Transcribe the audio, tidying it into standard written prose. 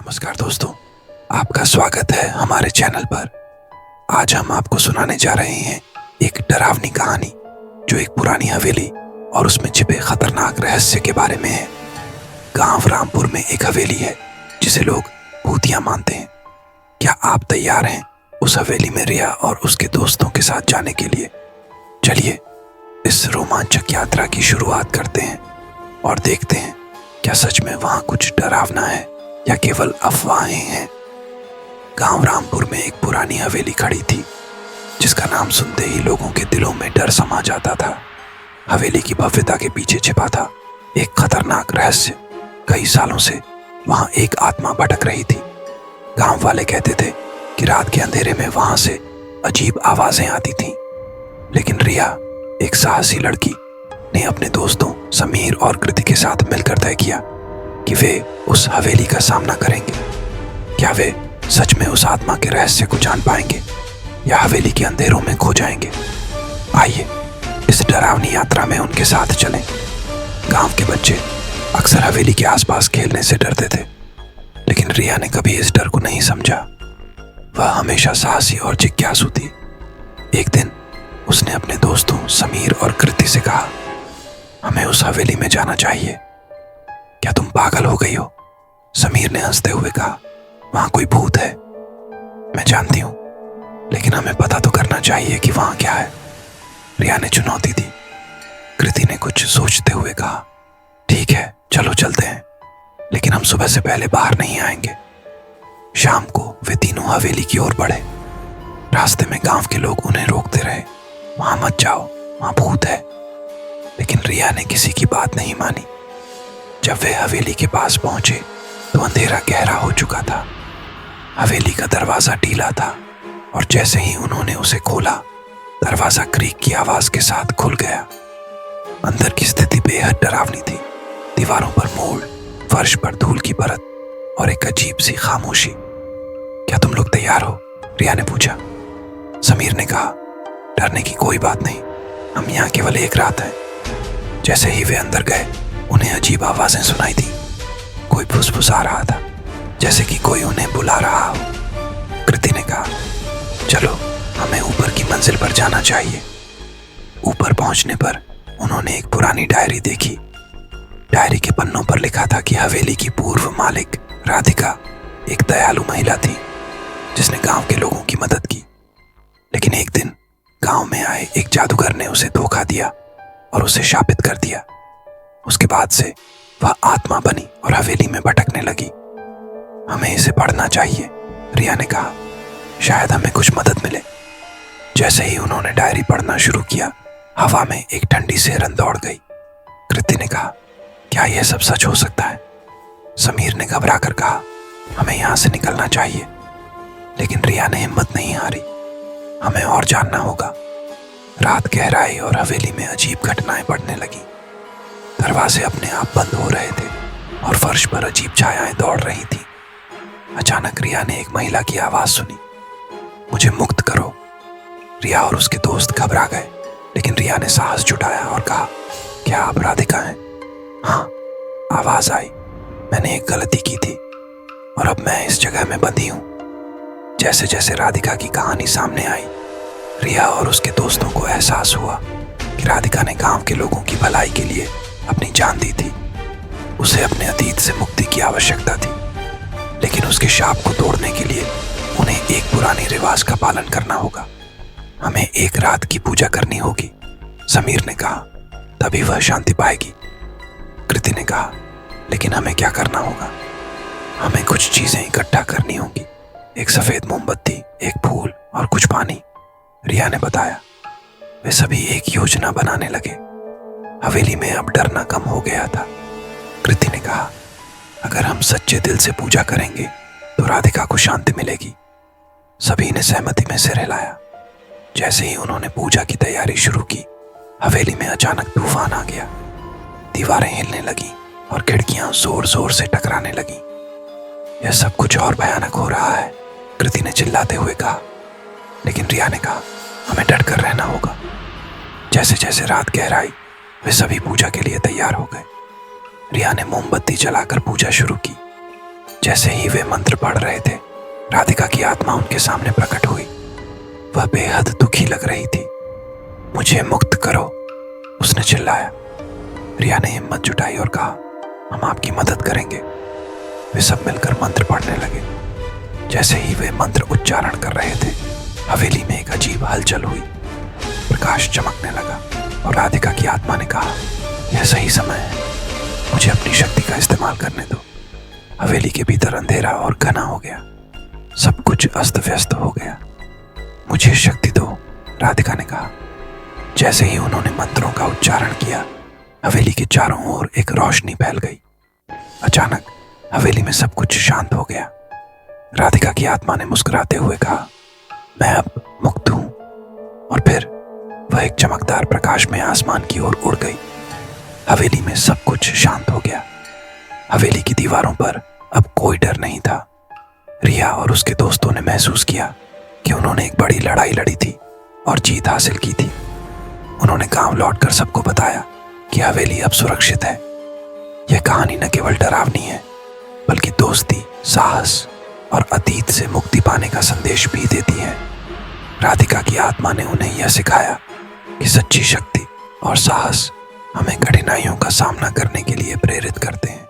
नमस्कार दोस्तों, आपका स्वागत है हमारे चैनल पर। आज हम आपको सुनाने जा रहे हैं एक डरावनी कहानी जो एक पुरानी हवेली और उसमें छिपे खतरनाक रहस्य के बारे में है। गांव रामपुर में एक हवेली है जिसे लोग भूतिया मानते हैं। क्या आप तैयार हैं उस हवेली में रिया और उसके दोस्तों के साथ जाने के लिए? चलिए इस रोमांचक यात्रा की शुरुआत करते हैं और देखते हैं क्या सच में वहां कुछ डरावना है या केवल अफवाहें हैं। गांव रामपुर में एक पुरानी हवेली खड़ी थी जिसका नाम सुनते ही लोगों के दिलों में डर समा जाता था। हवेली की भव्यता के पीछे छिपा था एक खतरनाक रहस्य। कई सालों से वहां एक आत्मा भटक रही थी। गांव वाले कहते थे कि रात के अंधेरे में वहां से अजीब आवाजें आती थीं। लेकिन रिया, एक साहसी लड़की, ने अपने दोस्तों समीर और कृति के साथ मिलकर तय किया कि वे उस हवेली का सामना करेंगे। क्या वे सच में उस आत्मा के रहस्य को जान पाएंगे या हवेली के अंधेरों में खो जाएंगे? आइए इस डरावनी यात्रा में उनके साथ चलें। गांव के बच्चे अक्सर हवेली के आसपास खेलने से डरते थे, लेकिन रिया ने कभी इस डर को नहीं समझा। वह हमेशा साहसी और जिज्ञासु थी। एक दिन उसने अपने दोस्तों समीर और कृति से कहा, हमें उस हवेली में जाना चाहिए। क्या तुम पागल हो गई हो? समीर ने हंसते हुए कहा, वहां कोई भूत है। मैं जानती हूं, लेकिन हमें पता तो करना चाहिए कि वहां क्या है। रिया ने चुनौती दी। कृति ने कुछ सोचते हुए कहा, ठीक है चलो चलते हैं, लेकिन हम सुबह से पहले बाहर नहीं आएंगे। शाम को वे तीनों हवेली की ओर बढ़े। रास्ते में गांव के लोग उन्हें रोकते रहे, वहां मत जाओ, वहां भूत है। लेकिन रिया ने किसी की बात नहीं मानी। जब वे हवेली के पास पहुंचे तो अंधेरा गहरा हो चुका था। हवेली का दरवाजा ढीला था और जैसे ही उन्होंने उसे खोला, दरवाजा क्रीक की आवाज के साथ खुल गया। अंदर की स्थिति बेहद डरावनी थी। दीवारों पर मोड़, फर्श पर धूल की परत और एक अजीब सी खामोशी। क्या तुम लोग तैयार हो? रिया ने पूछा। समीर ने कहा, डरने की कोई बात नहीं, हम यहाँ केवल एक रात है। जैसे ही वे अंदर गए, उन्हें अजीब आवाजें सुनाई दी। कोई फुसफुसा रहा था, जैसे कि कोई उन्हें बुला रहा हो। कृति ने कहा, चलो हमें ऊपर की मंजिल पर जाना चाहिए। ऊपर पहुंचने पर उन्होंने एक पुरानी डायरी देखी। डायरी के पन्नों पर लिखा था कि हवेली की पूर्व मालिक राधिका एक दयालु महिला थी जिसने गांव के लोगों की मदद की। लेकिन एक दिन गांव में आए एक जादूगर ने उसे धोखा दिया और उसे शापित कर दिया। उसके बाद से वह आत्मा बनी और हवेली में भटकने लगी। हमें इसे पढ़ना चाहिए, रिया ने कहा, शायद हमें कुछ मदद मिले। जैसे ही उन्होंने डायरी पढ़ना शुरू किया, हवा में एक ठंडी सिहरन दौड़ गई। कृति ने कहा, क्या यह सब सच हो सकता है? समीर ने घबरा कर कहा, हमें यहां से निकलना चाहिए। लेकिन रिया ने हिम्मत नहीं हारी, हमें और जानना होगा। रात गहराई और हवेली में अजीब घटनाएं बढ़ने लगी। दरवाजे अपने आप बंद हो रहे थे और फर्श पर अजीब छायाएं दौड़ रही थीं। अचानक रिया ने एक महिला की आवाज सुनी, मुझे मुक्त करो। रिया और उसके दोस्त घबरा गए, लेकिन रिया ने साहस जुटाया और कहा, क्या आप राधिका हैं? हाँ, आवाज आई, मैंने एक गलती की थी और अब मैं इस जगह में बंधी हूं। जैसे जैसे राधिका की कहानी सामने आई, रिया और उसके दोस्तों को एहसास हुआ कि राधिका ने गांव के लोगों की भलाई के लिए अपनी जान दी थी। उसे अपने अतीत से मुक्ति की आवश्यकता थी, लेकिन उसके शाप को तोड़ने के लिए उन्हें एक पुराने रिवाज का पालन करना होगा। हमें एक रात की पूजा करनी होगी, समीर ने कहा, तभी वह शांति पाएगी। कृति ने कहा, लेकिन हमें क्या करना होगा? हमें कुछ चीजें इकट्ठा करनी होंगी, एक सफेद मोमबत्ती, एक फूल और कुछ पानी, रिया ने बताया। वे सभी एक योजना बनाने लगे। हवेली में अब डरना कम हो गया था। कृति ने कहा, अगर हम सच्चे दिल से पूजा करेंगे तो राधिका को शांति मिलेगी। सभी ने सहमति में सिर हिलाया। जैसे ही उन्होंने पूजा की तैयारी शुरू की, हवेली में अचानक तूफान आ गया। दीवारें हिलने लगीं और खिड़कियां जोर जोर से टकराने लगीं। यह सब कुछ और भयानक हो रहा है, कृति ने चिल्लाते हुए कहा। लेकिन रिया ने कहा, हमें डट कर रहना होगा। जैसे जैसे रात गहराई, वे सभी पूजा के लिए तैयार हो गए। रिया ने मोमबत्ती जलाकर पूजा शुरू की। जैसे ही वे मंत्र पढ़ रहे थे, राधिका की आत्मा उनके सामने प्रकट हुई। वह बेहद दुखी लग रही थी। मुझे मुक्त करो, उसने चिल्लाया। रिया ने हिम्मत जुटाई और कहा, हम आपकी मदद करेंगे। वे सब मिलकर मंत्र पढ़ने लगे। जैसे ही वे मंत्र उच्चारण कर रहे थे, हवेली में एक अजीब हलचल हुई। प्रकाश चमकने लगा और राधिका की आत्मा ने कहा, यह सही समय है, मुझे अपनी शक्ति का इस्तेमाल करने दो। हवेली के भीतर अंधेरा और घना हो गया। सब कुछ अस्त व्यस्त हो गया। मुझे शक्ति दो, राधिका ने कहा। जैसे ही उन्होंने मंत्रों का उच्चारण किया, हवेली के चारों ओर एक रोशनी फैल गई। अचानक हवेली में सब कुछ शांत हो गया। राधिका की आत्मा ने मुस्कुराते हुए कहा, मैं अब मुक्त हूं। और फिर वह एक चमकदार प्रकाश में आसमान की ओर उड़ गई। हवेली में सब कुछ शांत हो गया। हवेली की दीवारों पर अब कोई डर नहीं था। रिया और उसके दोस्तों ने महसूस किया कि उन्होंने एक बड़ी लड़ाई लड़ी थी और जीत हासिल की थी। उन्होंने गांव लौटकर सबको बताया कि हवेली अब सुरक्षित है। यह कहानी न केवल डरावनी है, बल्कि दोस्ती, साहस और अतीत से मुक्ति पाने का संदेश भी देती है। राधिका की आत्मा ने उन्हें यह सिखाया कि सच्ची शक्ति और साहस हमें कठिनाइयों का सामना करने के लिए प्रेरित करते हैं।